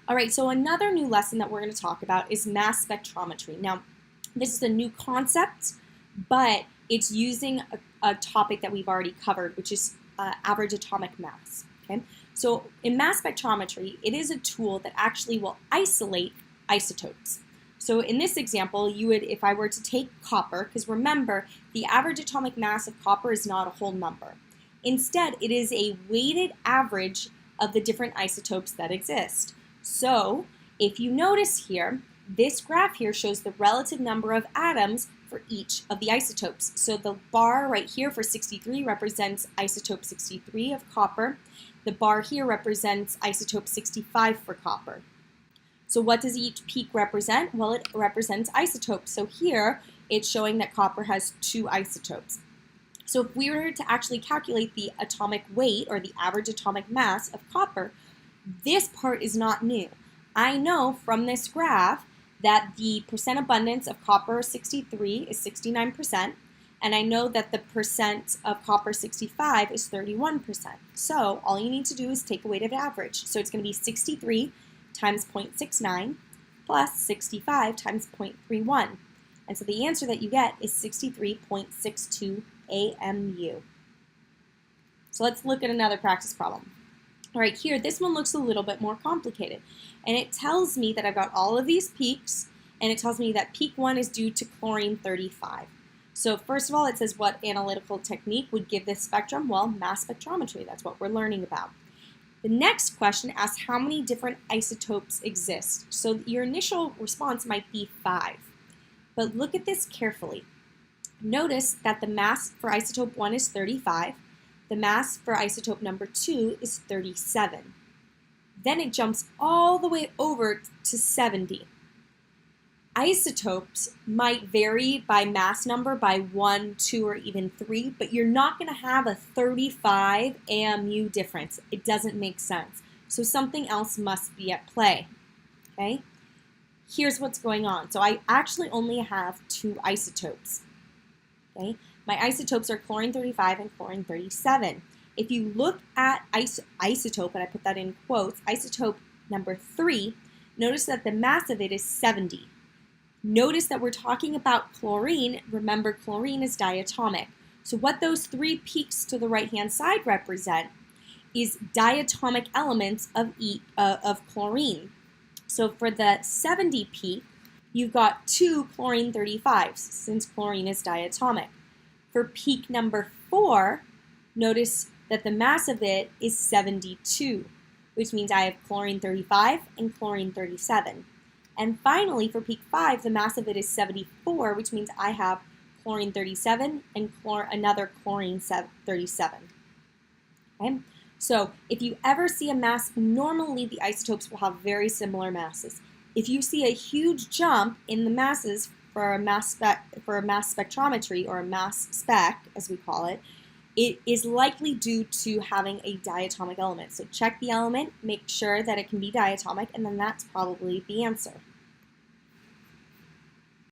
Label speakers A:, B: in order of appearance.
A: All right, so another new lesson that we're going to talk about is mass spectrometry. Now, this is a new concept, but it's using a topic that we've already covered, which is average atomic mass. Okay, so in mass spectrometry, it is a tool that actually will isolate isotopes. So in this example, you would, if I were to take copper, because remember, the average atomic mass of copper is not a whole number. Instead, it is a weighted average of the different isotopes that exist. So if you notice here, this graph here shows the relative number of atoms for each of the isotopes. So the bar right here for 63 represents isotope 63 of copper. The bar here represents isotope 65 for copper. So what does each peak represent? Well, it represents isotopes. So here it's showing that copper has 2 isotopes. So if we were to actually calculate the atomic weight or the average atomic mass of copper, this part is not new. I know from this graph that the percent abundance of copper 63 is 69%, and I know that the percent of copper 65 is 31%. So all you need to do is take a weighted average. So it's going to be 63 times 0.69 plus 65 times 0.31. And so the answer that you get is 63.62 AMU. So let's look at another practice problem. All right, here, this one looks a little bit more complicated. And it tells me that I've got all of these peaks, and it tells me that peak 1 is due to chlorine 35. So first of all, it says what analytical technique would give this spectrum? Well, mass spectrometry. That's what we're learning about. The next question asks how many different isotopes exist. So your initial response might be 5. But look at this carefully. Notice that the mass for isotope 1 is 35. The mass for isotope number 2 is 37. Then it jumps all the way over to 70. Isotopes might vary by mass number by 1, 2, or even 3, but you're not going to have a 35 AMU difference. It doesn't make sense. So something else must be at play. Okay? Here's what's going on. So I actually only have 2 isotopes. Okay? My isotopes are chlorine 35 and chlorine 37. If you look at isotope, and I put that in quotes, isotope number 3, notice that the mass of it is 70. Notice that we're talking about chlorine. Remember, chlorine is diatomic. So what those 3 peaks to the right-hand side represent is diatomic elements of chlorine. So for the 70 peak, you've got 2 chlorine 35s, since chlorine is diatomic. For peak number 4, notice that the mass of it is 72, which means I have chlorine 35 and chlorine 37. And finally, for peak 5, the mass of it is 74, which means I have chlorine 37 and another chlorine 37. Okay? So if you ever see a mass, normally the isotopes will have very similar masses. If you see a huge jump in the masses for a mass spectrometry, or a mass spec, as we call it, it is likely due to having a diatomic element. So check the element, make sure that it can be diatomic, and then that's probably the answer.